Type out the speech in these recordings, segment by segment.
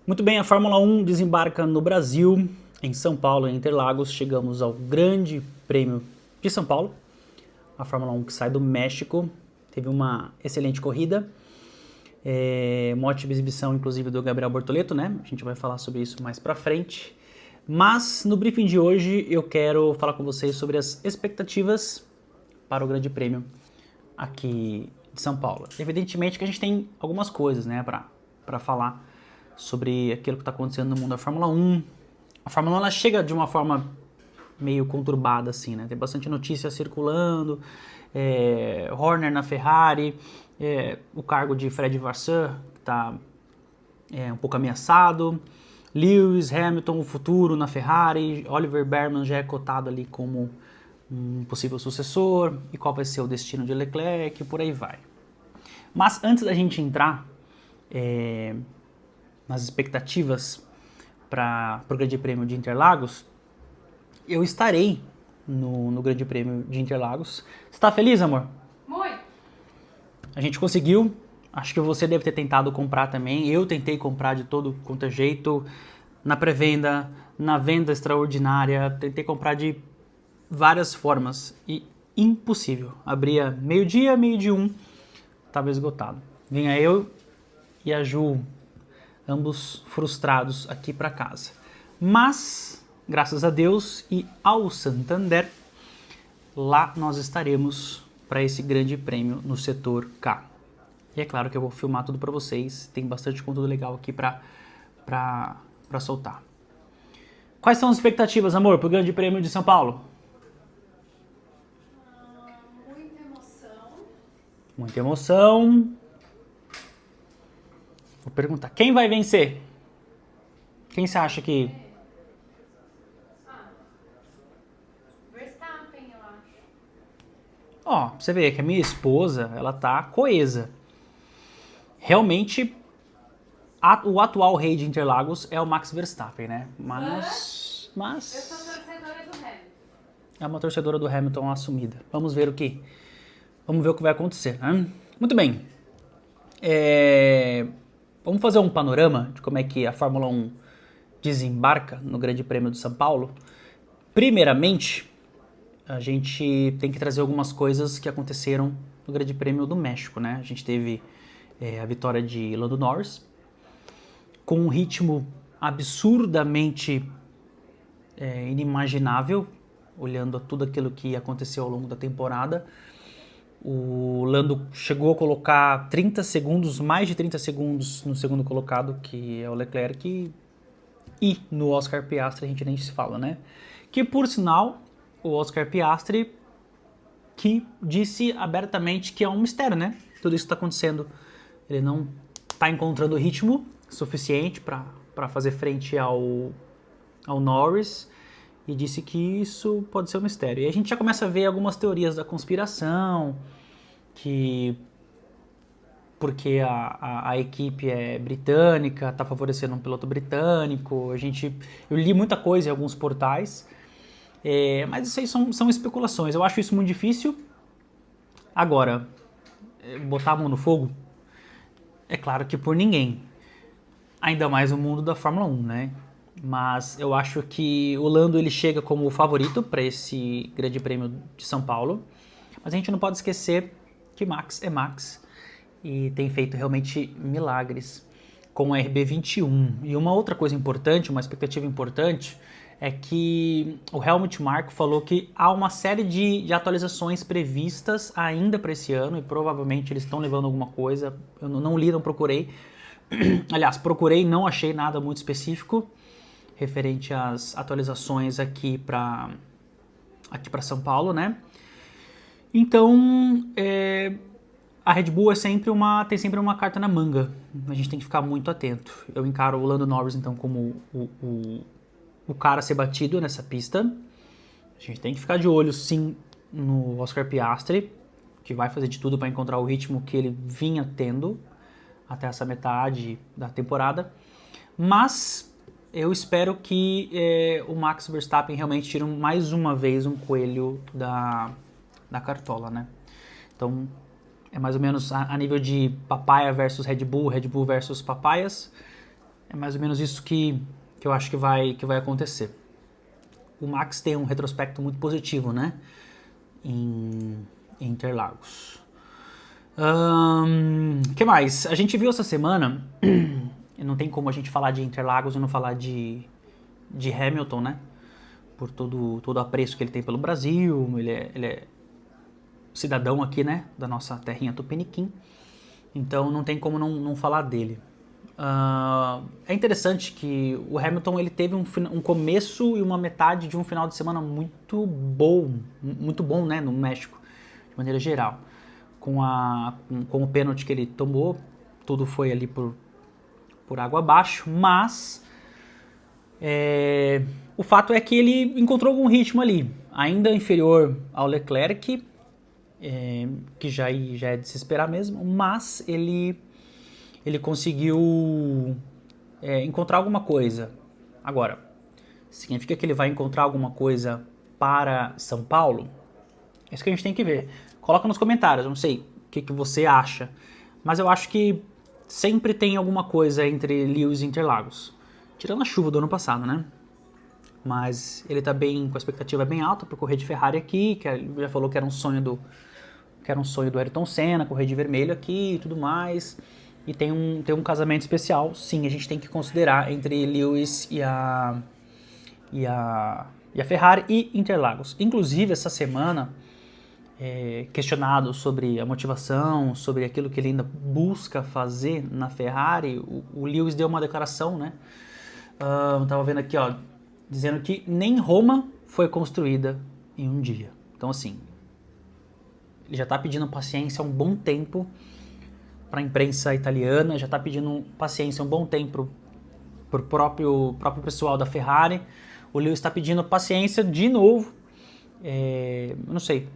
Muito bem, a Fórmula 1 desembarca no Brasil, em São Paulo, em Interlagos. Chegamos ao Grande Prêmio de São Paulo. A Fórmula 1 que sai do México. Teve uma excelente corrida. Uma ótima exibição, inclusive, do Gabriel Bortoleto, né? A gente vai falar sobre isso mais pra frente. Mas, no briefing de hoje, eu quero falar com vocês sobre as expectativas para o Grande Prêmio aqui de São Paulo. Evidentemente que a gente tem algumas coisas, né, pra falar sobre aquilo que está acontecendo no mundo da Fórmula 1. A Fórmula 1 ela chega de uma forma meio conturbada, assim, né? Tem bastante notícia circulando, Horner na Ferrari, o cargo de Fred Vasseur, que está um pouco ameaçado, Lewis Hamilton, o futuro na Ferrari, Oliver Bearman já é cotado ali como um possível sucessor, e qual vai ser o destino de Leclerc, e por aí vai. Mas antes da gente entrar nas expectativas para o Grande Prêmio de Interlagos, eu estarei no Grande Prêmio de Interlagos. Você está feliz, amor? Muito. A gente conseguiu. Acho que você deve ter tentado comprar também. Eu tentei comprar de todo quanto é jeito, na pré-venda, na venda extraordinária. Tentei comprar de várias formas e impossível. Abria meio-dia, meio-dia um, estava esgotado. Vinha eu e a Ju, ambos frustrados aqui para casa. Mas, graças a Deus e ao Santander, lá nós estaremos para esse grande prêmio no setor K. E é claro que eu vou filmar tudo para vocês, tem bastante conteúdo legal aqui para soltar. Quais são as expectativas, amor, para o Grande Prêmio de São Paulo? Muita emoção. Muita emoção. Vou perguntar, quem vai vencer? Quem você acha que... Verstappen, eu acho. Ó, você vê que a minha esposa, ela tá coesa. Realmente, o atual rei de Interlagos é o Max Verstappen, né? Eu sou torcedora do Hamilton. É uma torcedora do Hamilton assumida. Vamos ver o que vai acontecer, né? Muito bem. Vamos fazer um panorama de como é que a Fórmula 1 desembarca no Grande Prêmio de São Paulo. Primeiramente, a gente tem que trazer algumas coisas que aconteceram no Grande Prêmio do México, né? A gente teve a vitória de Lando Norris, com um ritmo absurdamente inimaginável, olhando a tudo aquilo que aconteceu ao longo da temporada. O Lando chegou a colocar 30 segundos, mais de 30 segundos no segundo colocado, que é o Leclerc, e no Oscar Piastri a gente nem se fala, né? Que, por sinal, o Oscar Piastri que disse abertamente que é um mistério, né? Tudo isso está acontecendo. Ele não está encontrando ritmo suficiente para fazer frente ao Norris, e disse que isso pode ser um mistério. E a gente já começa a ver algumas teorias da conspiração, que porque a equipe é britânica, está favorecendo um piloto britânico. Eu li muita coisa em alguns portais, mas isso aí são especulações. Eu acho isso muito difícil. Agora, botar a mão no fogo, é claro que por ninguém. Ainda mais no mundo da Fórmula 1, né? Mas eu acho que o Lando ele chega como o favorito para esse Grande Prêmio de São Paulo. Mas a gente não pode esquecer que Max é Max e tem feito realmente milagres com o RB21. E uma outra coisa importante, uma expectativa importante, é que o Helmut Marko falou que há uma série de atualizações previstas ainda para esse ano, e provavelmente eles estão levando alguma coisa. Eu não li, não procurei. Aliás, procurei, não achei nada muito específico referente às atualizações aqui para São Paulo, né? Então, a Red Bull tem sempre uma carta na manga. A gente tem que ficar muito atento. Eu encaro o Lando Norris, então, como o cara a ser batido nessa pista. A gente tem que ficar de olho, sim, no Oscar Piastri, que vai fazer de tudo para encontrar o ritmo que ele vinha tendo até essa metade da temporada. Mas eu espero que o Max Verstappen realmente tire mais uma vez um coelho da cartola, né? Então, é mais ou menos a nível de papaya versus Red Bull versus papaias. É mais ou menos isso que eu acho que vai acontecer. O Max tem um retrospecto muito positivo, né? Em Interlagos. Que mais? A gente viu essa semana, e não tem como a gente falar de Interlagos e não falar de Hamilton, né? Por todo o apreço que ele tem pelo Brasil, ele é cidadão aqui, né? Da nossa terrinha Tupiniquim. Então não tem como não falar dele. É interessante que o Hamilton ele teve um começo e uma metade de um final de semana muito bom, né, no México, de maneira geral. Com o pênalti que ele tomou, tudo foi ali por água abaixo, mas o fato é que ele encontrou algum ritmo ali, ainda inferior ao Leclerc, que já é de se esperar mesmo, mas ele conseguiu encontrar alguma coisa. Agora, significa que ele vai encontrar alguma coisa para São Paulo? É isso que a gente tem que ver. Coloca nos comentários, eu não sei o que você acha, mas eu acho que sempre tem alguma coisa entre Lewis e Interlagos. Tirando a chuva do ano passado, né? Mas ele tá bem, com a expectativa bem alta para correr de Ferrari aqui, que ele já falou que era um sonho do Ayrton Senna, correr de vermelho aqui e tudo mais. E tem um casamento especial, sim, a gente tem que considerar entre Lewis e a Ferrari e Interlagos. Inclusive, essa semana, questionado sobre a motivação, sobre aquilo que ele ainda busca fazer na Ferrari, o Lewis deu uma declaração, né? Tava vendo aqui, ó, dizendo que nem Roma foi construída em um dia. Então, assim, ele já tá pedindo paciência há um bom tempo para a imprensa italiana, já está pedindo paciência há um bom tempo para o próprio pessoal da Ferrari. O Lewis está pedindo paciência de novo. Eu não sei,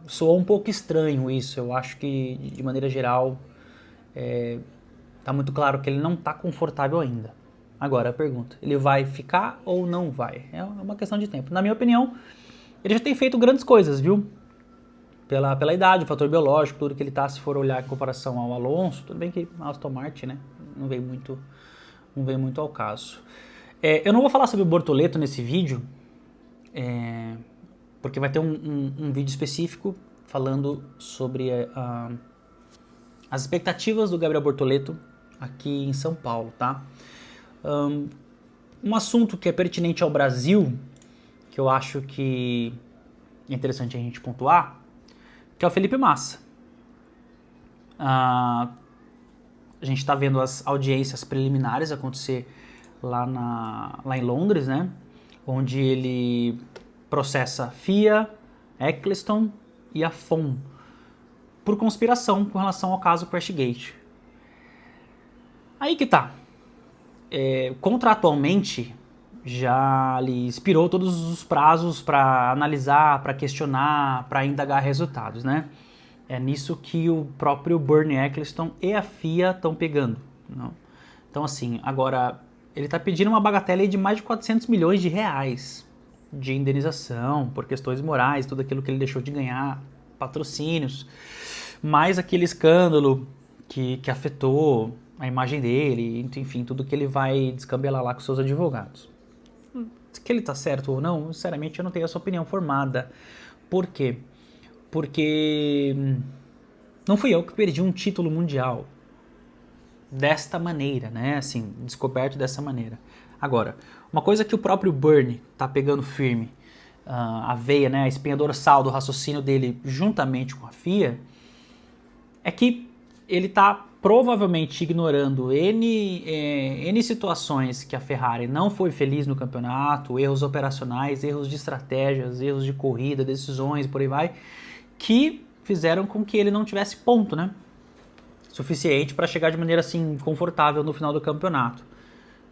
soou um pouco estranho isso. Eu acho que, de maneira geral, está muito claro que ele não está confortável ainda. Agora, a pergunta, ele vai ficar ou não vai? É uma questão de tempo. Na minha opinião, ele já tem feito grandes coisas, viu? Pela idade, o fator biológico, tudo que ele tá, se for olhar em comparação ao Alonso, tudo bem que Aston Martin, né, não vem muito ao caso. Eu não vou falar sobre o Bortoleto nesse vídeo, porque vai ter um vídeo específico falando sobre as expectativas do Gabriel Bortoleto aqui em São Paulo, tá? Um assunto que é pertinente ao Brasil, que eu acho que é interessante a gente pontuar, que é o Felipe Massa. A gente está vendo as audiências preliminares acontecer lá em Londres, né? Onde ele processa FIA, Eccleston e a FOM por conspiração com relação ao caso Crashgate. Aí que tá. Contratualmente, já lhe expirou todos os prazos para analisar, para questionar, para indagar resultados, né? É nisso que o próprio Bernie Eccleston e a FIA estão pegando. Não? Então, assim, agora ele está pedindo uma bagatela aí de mais de 400 milhões de reais de indenização por questões morais, tudo aquilo que ele deixou de ganhar, patrocínios, mais aquele escândalo que afetou a imagem dele, enfim, tudo que ele vai descambelar lá com seus advogados. Que ele tá certo ou não, sinceramente eu não tenho essa opinião formada. Por quê? Porque não fui eu que perdi um título mundial desta maneira, né? Assim, descoberto dessa maneira. Agora, uma coisa que o próprio Bernie tá pegando firme, a veia, né, a espinha dorsal do raciocínio dele juntamente com a FIA, é que ele tá provavelmente ignorando N situações que a Ferrari não foi feliz no campeonato, erros operacionais, erros de estratégias, erros de corrida, decisões, por aí vai, que fizeram com que ele não tivesse ponto, né? Suficiente para chegar de maneira assim confortável no final do campeonato.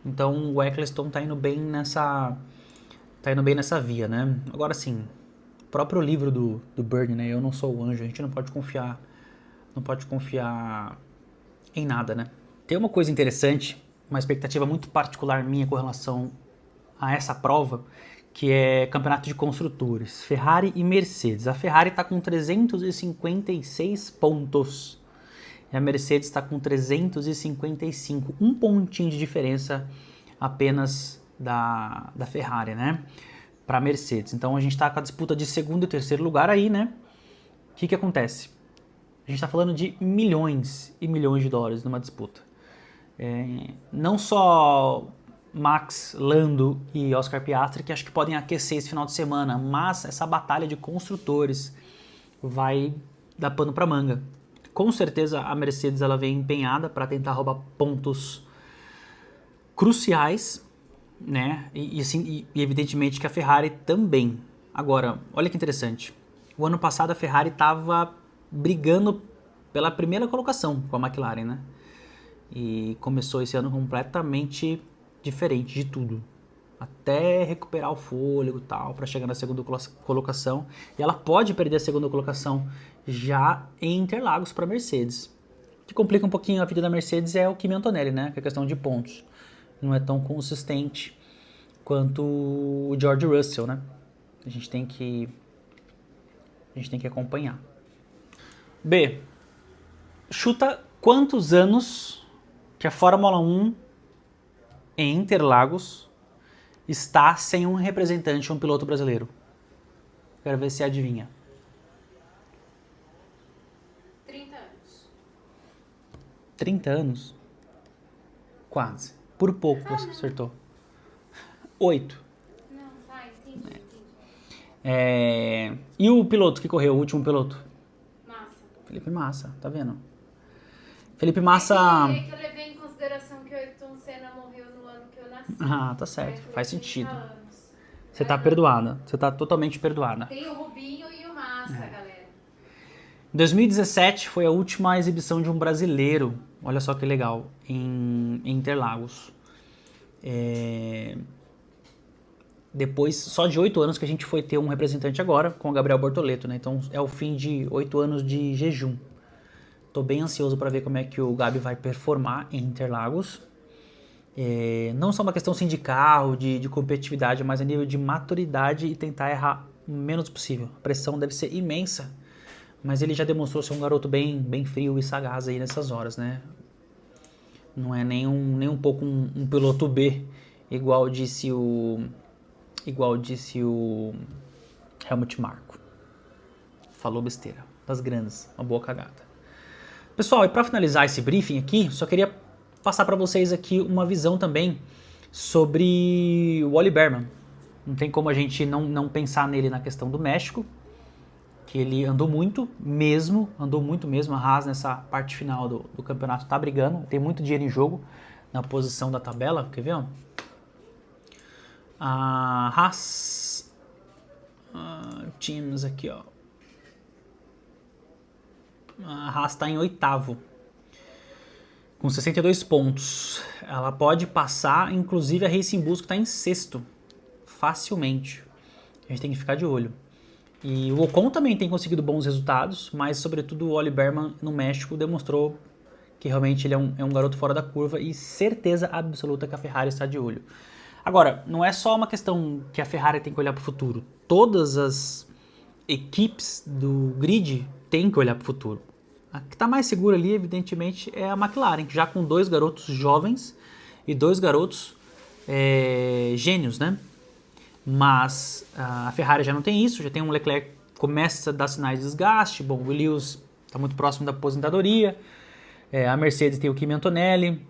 Então o Eccleston tá indo bem nessa via, né? Agora sim, o próprio livro do Bernie, né? Eu não sou o anjo, a gente não pode confiar em nada, né? Tem uma coisa interessante, uma expectativa muito particular minha com relação a essa prova, que é campeonato de construtores, Ferrari e Mercedes. A Ferrari está com 356 pontos. e a Mercedes está com 355, um pontinho de diferença apenas da Ferrari, né? Para a Mercedes. Então a gente está com a disputa de segundo e terceiro lugar aí, né? O que acontece? A gente está falando de milhões e milhões de dólares numa disputa. Não só Max, Lando e Oscar Piastri, que acho que podem aquecer esse final de semana, mas essa batalha de construtores vai dar pano para manga. Com certeza a Mercedes ela vem empenhada para tentar roubar pontos cruciais, né? E evidentemente que a Ferrari também. Agora, olha que interessante. O ano passado a Ferrari estava brigando pela primeira colocação com a McLaren, né? E começou esse ano completamente diferente de tudo. Até recuperar o fôlego e tal, para chegar na segunda colocação. E ela pode perder a segunda colocação já em Interlagos para a Mercedes. O que complica um pouquinho a vida da Mercedes é o Kimi Antonelli, né? Que é a questão de pontos. Não é tão consistente quanto o George Russell, né? A gente tem que acompanhar. B. Chuta quantos anos que a Fórmula 1 em Interlagos está sem um representante, um piloto brasileiro. Quero ver se adivinha. 30 anos. 30 anos? Quase. Por pouco você acertou. 8. Não, tá, entendi. E o piloto que correu, o último piloto? Massa. Felipe Massa, tá vendo? Felipe Massa... É que eu levei em consideração que o Ayrton Senna morreu no ano que eu nasci. Ah, tá certo. Aí Faz foi 30 sentido. anos. Você tá perdoada. Você tá totalmente perdoada. Tem o Rubinho e o Massa, galera. Em 2017 foi a última exibição de um brasileiro, olha só que legal, em Interlagos. Depois, só de 8 anos que a gente foi ter um representante agora, com o Gabriel Bortoleto, né? Então é o fim de 8 anos de jejum. Tô bem ansioso para ver como é que o Gabi vai performar em Interlagos. Não só uma questão assim, de carro, de competitividade, mas a nível de maturidade e tentar errar o menos possível. A pressão deve ser imensa, mas ele já demonstrou ser um garoto bem frio e sagaz aí nessas horas, né? Não é nem um pouco um piloto B, igual disse o Helmut Marko. Falou besteira, das grandes, uma boa cagada. Pessoal, e para finalizar esse briefing aqui, só queria passar para vocês aqui uma visão também sobre o Ollie Bearman. Não tem como a gente não pensar nele na questão do México, que ele andou muito mesmo, a Haas nessa parte final do campeonato tá brigando, tem muito dinheiro em jogo na posição da tabela, quer ver? Ó? A Haas, times aqui, ó. A Haas está em 8º, com 62 pontos. Ela pode passar, inclusive a Racing Bulls que está em 6º, facilmente. A gente tem que ficar de olho. E o Ocon também tem conseguido bons resultados, mas sobretudo o Ollie Bearman no México demonstrou que realmente ele é um garoto fora da curva e certeza absoluta que a Ferrari está de olho. Agora, não é só uma questão que a Ferrari tem que olhar para o futuro. Todas as equipes do grid têm que olhar para o futuro. A que está mais segura ali, evidentemente, é a McLaren, já com 2 garotos jovens e 2 garotos gênios, né? Mas a Ferrari já não tem isso, já tem um Leclerc que começa a dar sinais de desgaste, bom, o Williams está muito próximo da aposentadoria, a Mercedes tem o Kimi Antonelli,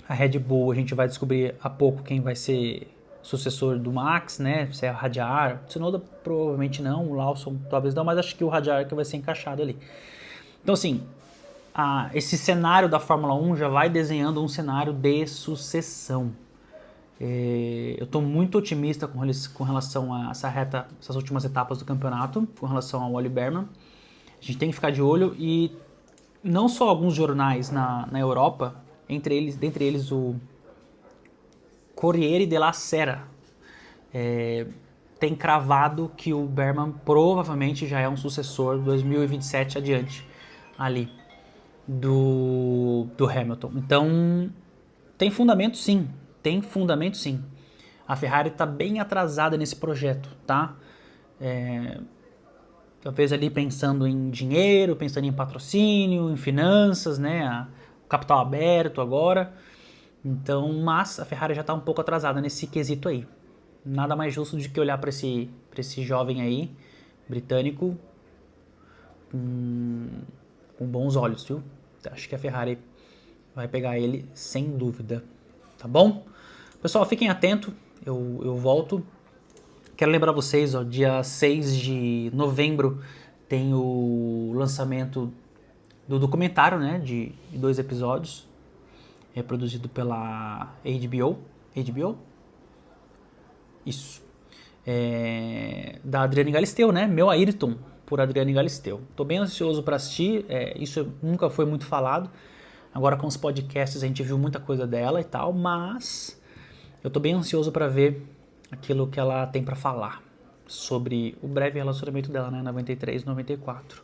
a Red Bull a gente vai descobrir há pouco quem vai ser sucessor do Max, né? Se é o Hadjar, o Tsunoda provavelmente não, o Lawson talvez não, mas acho que o Hadjar que vai ser encaixado ali. Então assim, esse cenário da Fórmula 1 já vai desenhando um cenário de sucessão. Eu estou muito otimista com relação a essas últimas etapas do campeonato, com relação ao Ollie Bearman. A gente tem que ficar de olho e não só alguns jornais na Europa, dentre eles o Corriere della Sera, tem cravado que o Bearman provavelmente já é um sucessor 2027 adiante ali do Hamilton. Então tem fundamento sim. A Ferrari está bem atrasada nesse projeto, tá? talvez ali pensando em dinheiro, pensando em patrocínio, em finanças, né? O capital aberto agora. Então, mas a Ferrari já está um pouco atrasada nesse quesito aí. Nada mais justo do que olhar para esse jovem aí, britânico, com bons olhos, viu? Acho que a Ferrari vai pegar ele sem dúvida, tá bom? Pessoal, fiquem atentos, eu volto. Quero lembrar vocês, ó, dia 6 de novembro tem o lançamento do documentário, né, de 2 episódios, produzido pela HBO. HBO? Isso. Da Adriane Galisteu, né? Meu Ayrton, por Adriane Galisteu. Tô bem ansioso para assistir, isso nunca foi muito falado. Agora com os podcasts a gente viu muita coisa dela e tal, mas eu tô bem ansioso para ver aquilo que ela tem para falar sobre o breve relacionamento dela, né, 93, 94,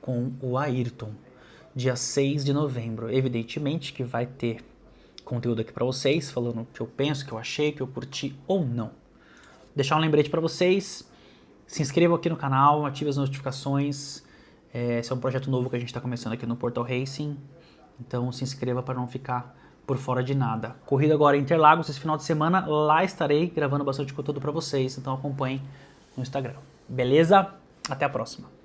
com o Ayrton, dia 6 de novembro. Evidentemente que vai ter conteúdo aqui para vocês, falando o que eu penso, o que eu achei, o que eu curti ou não. Deixar um lembrete para vocês, se inscrevam aqui no canal, ative as notificações, esse é um projeto novo que a gente está começando aqui no Portal Racing, então se inscreva para não ficar por fora de nada. Corrida agora em Interlagos esse final de semana, lá estarei gravando bastante conteúdo para vocês, então acompanhem no Instagram. Beleza? Até a próxima.